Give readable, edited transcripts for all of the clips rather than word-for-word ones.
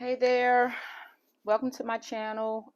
Hey there, welcome to my channel.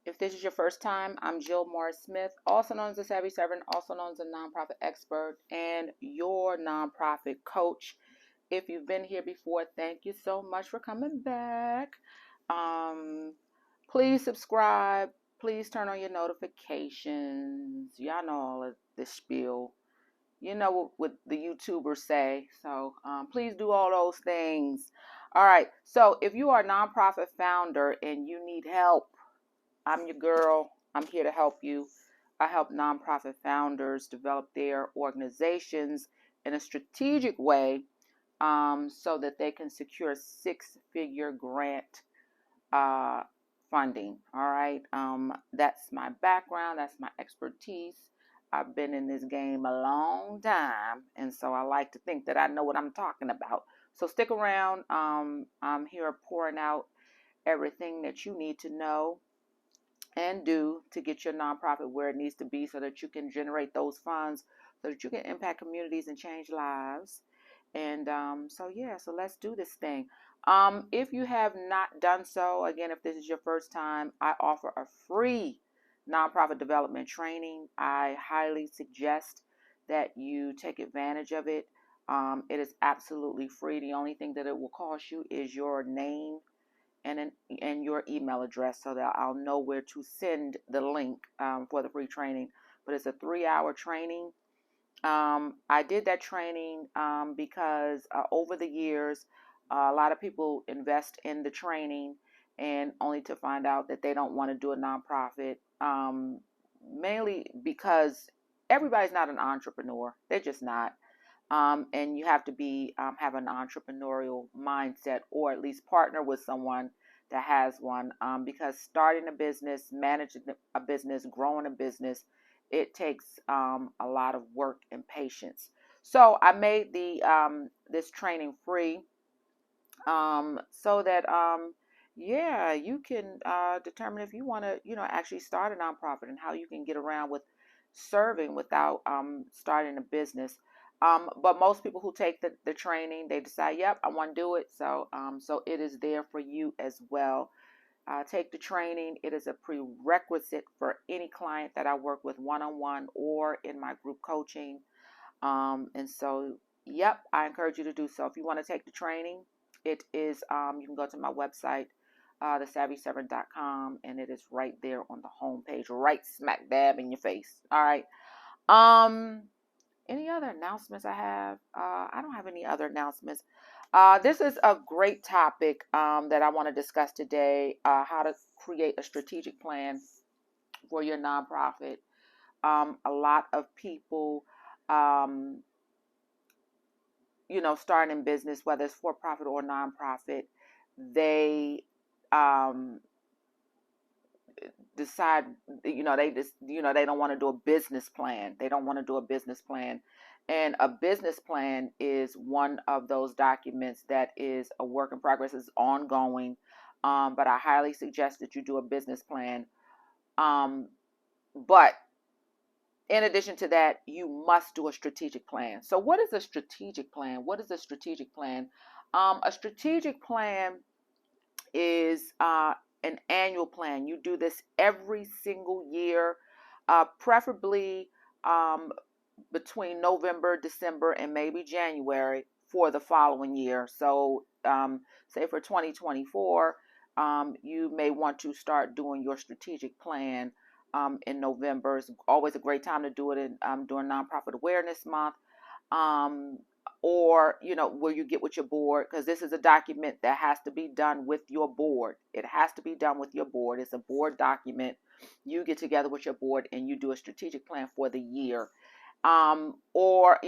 If this is your first time, I'm Jill Morris Smith, also known as the Savvy Servant, also known as a nonprofit expert and your nonprofit coach. If you've been here before, thank you so much for coming back. Please subscribe. Please turn on your notifications. Y'all know all of this spiel. You know what the YouTubers say. So please do all those things. All right. So if you are a nonprofit founder and you need help, I'm your girl. I'm here to help you. I help nonprofit founders develop their organizations in a strategic way so that they can secure six-figure grant funding. All right. That's my background. That's my expertise. I've been in this game a long time, and so I like to think that I know what I'm talking about. So stick around. I'm here pouring out everything that you need to know and do to get your nonprofit where it needs to be so that you can generate those funds so that you can impact communities and change lives. And so let's do this thing. If you have not done so, again, if this is your first time, I offer a free nonprofit development training. I highly suggest that you take advantage of it. It is absolutely free. The only thing that it will cost you is your name and your email address so that I'll know where to send the link for the free training. But it's a 3-hour training. I did that training because over the years, a lot of people invest in the training and only to find out that they don't want to do a nonprofit, mainly because everybody's not an entrepreneur. They're just not. And you have to be have an entrepreneurial mindset or at least partner with someone that has one because starting a business, managing a business, growing a business, it takes a lot of work and patience. So I made the this training free so that you can determine if you want to actually start a nonprofit and how you can get around with serving without starting a business. But most people who take the training, they decide, yep, I want to do it. So it is there for you as well. Take the training. It is a prerequisite for any client that I work with one-on-one or in my group coaching. And so, yep, I encourage you to do so. If you want to take the training, it is, you can go to my website, thesavvyservant.com, and it is right there on the homepage, right smack dab in your face. All right. Any other announcements I have? I don't have any other announcements. This is a great topic that I want to discuss today, how to create a strategic plan for your nonprofit. A lot of people, starting in business, whether it's for profit or nonprofit, they decide, they don't want to do a business plan. They don't want to do a business plan. And a business plan is one of those documents that is a work in progress, is ongoing. But I highly suggest that you do a business plan. But in addition to that, you must do a strategic plan. So what is a strategic plan? What is a strategic plan? A strategic plan is an annual plan. You do this every single year, preferably between November, December, and maybe January for the following year. So say for 2024, you may want to start doing your strategic plan in November. It's always a great time to do it during Nonprofit Awareness Month. Or where you get with your board, because this is a document that has to be done with your board. It has to be done with your board. It's a board document. You get together with your board and you do a strategic plan for the year. For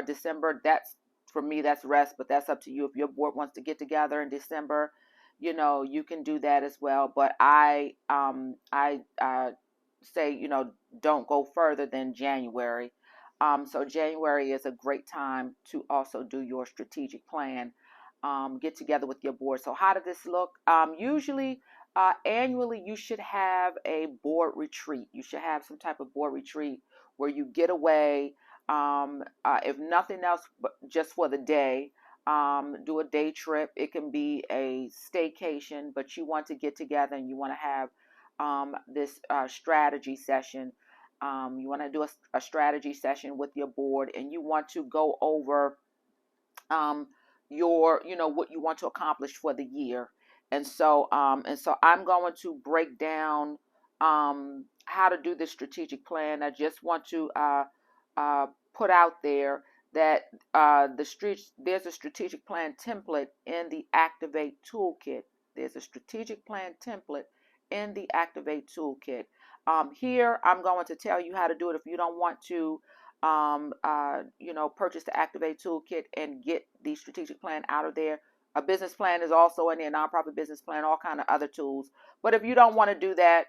December, that's rest, but that's up to you. If your board wants to get together in December, you can do that as well. But I say, don't go further than January. So January is a great time to also do your strategic plan. Get together with your board. So how does this look? Usually, annually, you should have a board retreat. You should have some type of board retreat where you get away. If nothing else, but just for the day, do a day trip. It can be a staycation, but you want to get together and you want to have this strategy session. You want to do a strategy session with your board, and you want to go over um, what you want to accomplish for the year. And so I'm going to break down how to do this strategic plan. I just want to uh, put out there that there's a strategic plan template in the Activate Toolkit. There's a strategic plan template in the Activate Toolkit. Here, I'm going to tell you how to do it if you don't want to purchase the Activate Toolkit and get the strategic plan out of there. A business plan is also in there, nonprofit business plan, all kind of other tools. But if you don't want to do that,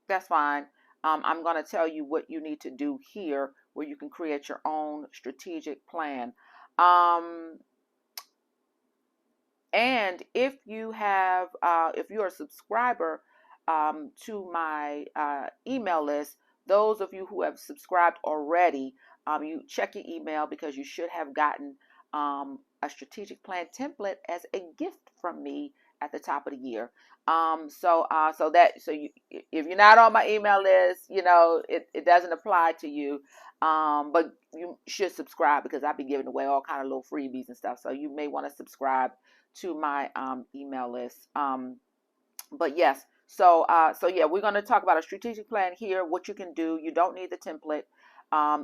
that's fine. I'm going to tell you what you need to do here where you can create your own strategic plan. And if you're a subscriber to my email list, those of you who have subscribed already, you check your email because you should have gotten a strategic plan template as a gift from me at the top of the year. If you're not on my email list, it doesn't apply to you. But you should subscribe because I've been giving away all kind of little freebies and stuff. So you may want to subscribe to my email list. But yes, so yeah, we're going to talk about a strategic plan here, what you can do. You don't need the template.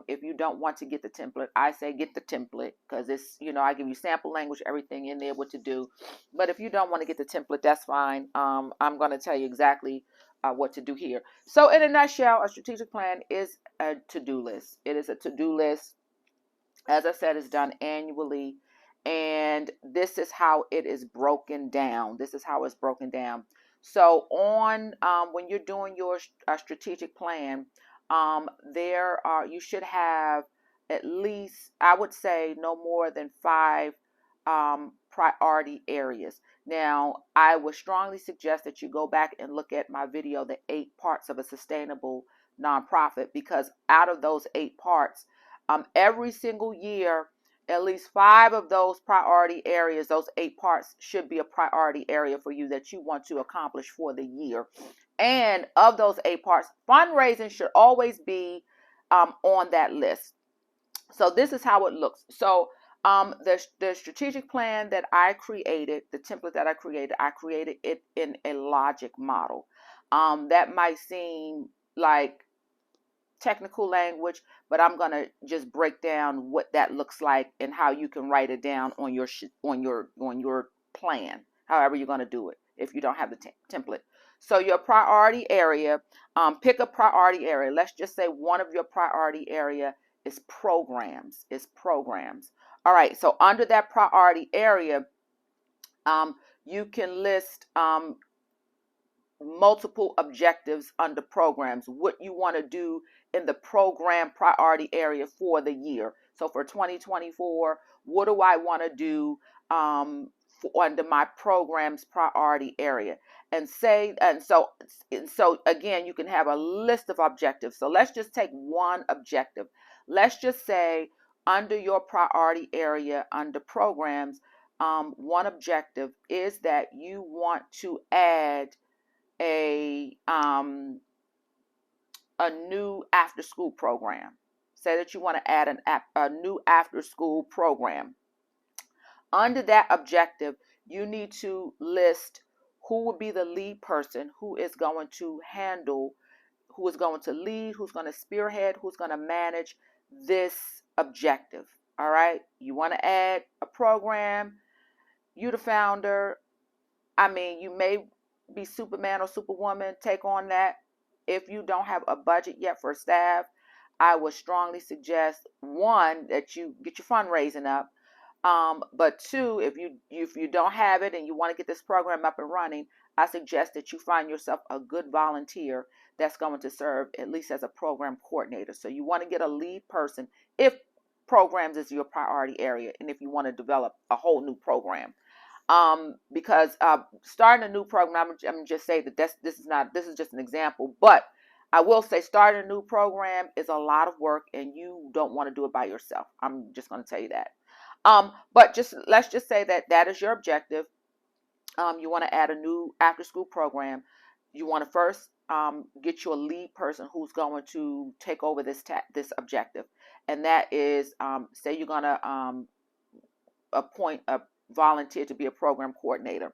If you don't want to get the template, I say get the template because it's, I give you sample language, everything in there, what to do. But if you don't want to get the template, that's fine. I'm going to tell you exactly what to do here. So in a nutshell, a strategic plan is a to-do list. It is a to-do list. As I said, it's done annually. And this is how it is broken down. This is how it's broken down. So when you're doing your strategic plan, you should have at least, I would say, no more than 5 priority areas. Now, I would strongly suggest that you go back and look at my video, The 8 Parts of a Sustainable Nonprofit, because out of those 8 parts, every single year, at least 5 of those priority areas, those 8 parts, should be a priority area for you that you want to accomplish for the year. And of those 8 parts, fundraising should always be on that list. So this is how it looks. So the strategic plan that I created, the template that I created it in a logic model. That might seem like technical language, but I'm going to just break down what that looks like and how you can write it down on your plan, however you're going to do it if you don't have the template. So your priority area, pick a priority area. Let's just say one of your priority area is programs. All right, so under that priority area, you can list multiple objectives under programs, what you want to do in the program priority area for the year. So for 2024, what do I want to do under my programs priority area? And so again, you can have a list of objectives. So let's just take one objective. Let's just say under your priority area under programs, one objective is that you want to add a new after school program. Say that you want to add a new after school program. Under that objective, you need to list who would be the lead person, who is going to handle, who is going to lead, who's going to spearhead, who's going to manage this objective. All right. You want to add a program. You the founder. I mean, you may be Superman or Superwoman, take on that. If you don't have a budget yet for staff, I would strongly suggest, one, that you get your fundraising up. But two, if you don't have it and you want to get this program up and running, I suggest that you find yourself a good volunteer that's going to serve at least as a program coordinator. So you want to get a lead person if programs is your priority area and if you want to develop a whole new program. Because starting a new program, I'm just say that this is just an example, but I will say starting a new program is a lot of work, and you don't want to do it by yourself. I'm just going to tell you that. But let's just say that that is your objective. You want to add a new after school program. You want to first get you a lead person who's going to take over this objective, and that is say you're going to appoint a volunteer to be a program coordinator.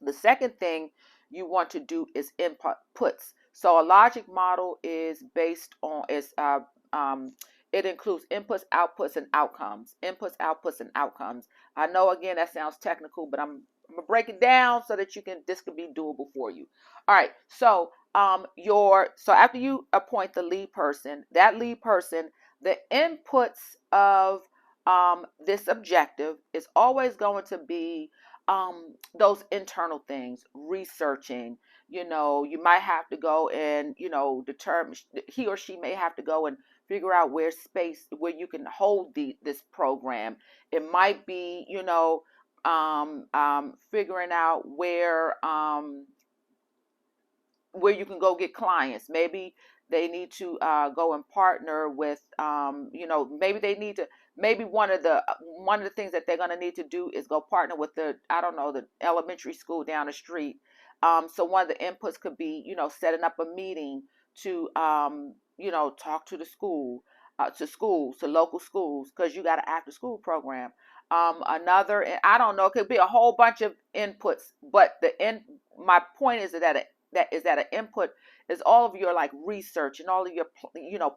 The second thing you want to do is inputs. So a logic model is based on it includes inputs, outputs, and outcomes. Inputs, outputs, and outcomes. I know again that sounds technical, but I'm gonna break it down so that this can be doable for you. All right. So so after you appoint the lead person, the inputs of this objective is always going to be those internal things, researching. You might have to go and determine, he or she may have to go and figure out where you can hold this program. It might be figuring out where you can go get clients. Maybe they need to go and partner with, maybe they need to, maybe one of the things that they're going to need to do is go partner with the elementary school down the street. So one of the inputs could be, setting up a meeting to, talk to the school, to local schools, because you got an after school program. Another, I don't know, it could be a whole bunch of inputs, but my point is that an input is all of your like research and all of your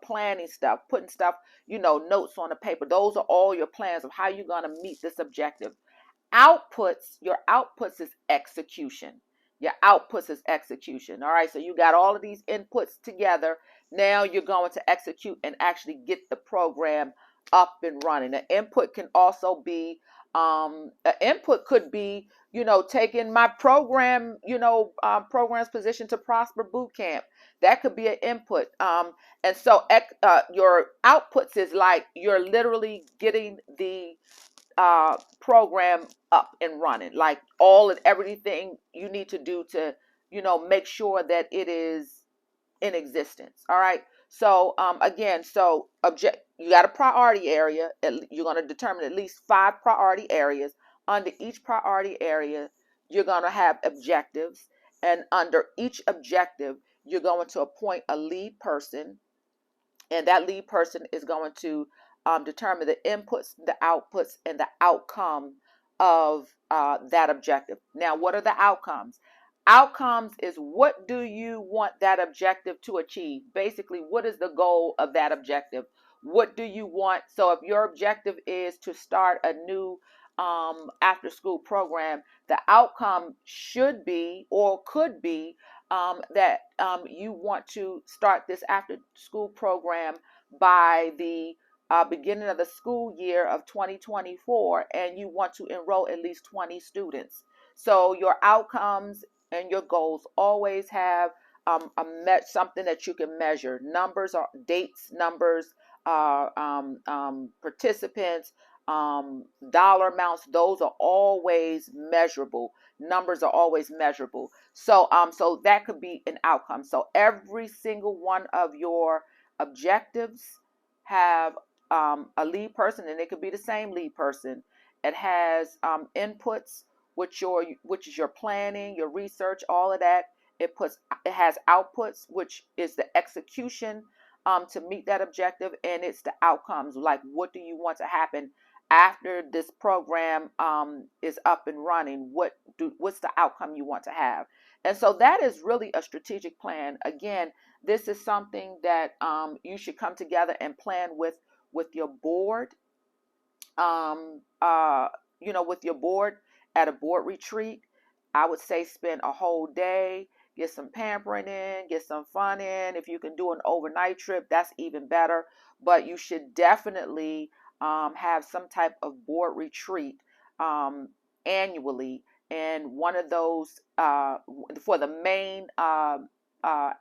planning stuff, putting stuff, notes on the paper. Those are all your plans of how you're going to meet this objective. Your outputs is execution. All right, so you got all of these inputs together. Now you're going to execute and actually get the program up and running. An input can also be an input could be, taking my program, program's position to prosper boot camp. That could be an input. And so your outputs is like you're literally getting the program up and running, like all and everything you need to do to, make sure that it is in existence. All right. So again, you got a priority area. You're going to determine at least 5 priority areas. Under each priority area, you're going to have objectives, and under each objective, you're going to appoint a lead person, and that lead person is going to determine the inputs, the outputs, and the outcome of that objective. Now, what are the outcomes? Outcomes is what do you want that objective to achieve? Basically, what is the goal of that objective? What do you want? So if your objective is to start a new after school program, the outcome should be or could be that you want to start this after school program by the beginning of the school year of 2024, and you want to enroll at least 20 students. So your outcomes and your goals always have something that you can measure. Numbers or dates, numbers, participants, dollar amounts. Those are always measurable. Numbers are always measurable. So that could be an outcome. So every single one of your objectives have a lead person, and it could be the same lead person. It has inputs, which is your planning, your research, all of that. It has outputs, which is the execution to meet that objective, and it's the outcomes, like what do you want to happen after this program is up and running. What's the outcome you want to have? And so that is really a strategic plan. Again, this is something that you should come together and plan with your board. With your board at a board retreat. I would say spend a whole day, get some pampering in, get some fun in. If you can do an overnight trip, that's even better. But you should definitely have some type of board retreat annually. And one of those, for the main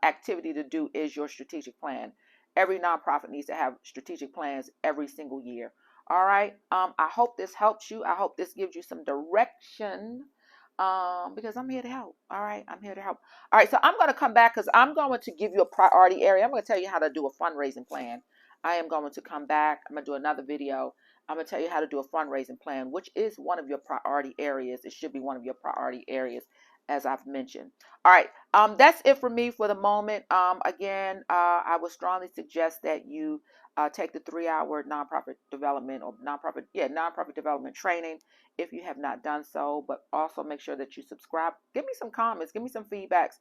activity to do is your strategic plan. Every nonprofit needs to have strategic plans every single year. All right. I hope this helps you. I hope this gives you some direction because I'm here to help. All right, I'm here to help. All right, so I'm going to come back because I'm going to give you a priority area. I'm going to tell you how to do a fundraising plan. I am going to come back. I'm going to do another video. I'm going to tell you how to do a fundraising plan, which is one of your priority areas. It should be one of your priority areas, as I've mentioned. All right, that's it for me for the moment. Again, I would strongly suggest that you take the 3-hour nonprofit development or nonprofit development training if you have not done so, but also make sure that you subscribe. Give me some comments, give me some feedback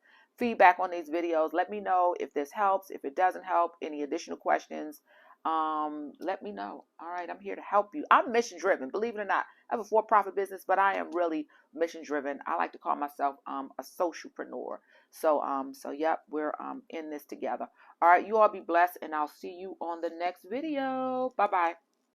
on these videos. Let me know if this helps, if it doesn't help, any additional questions. Let me know. All right, I'm here to help you. I'm mission driven, believe it or not. I have a for-profit business, but I am really mission driven. I like to call myself a socialpreneur. So yep, we're in this together. All right, you all be blessed, and I'll see you on the next video. Bye bye.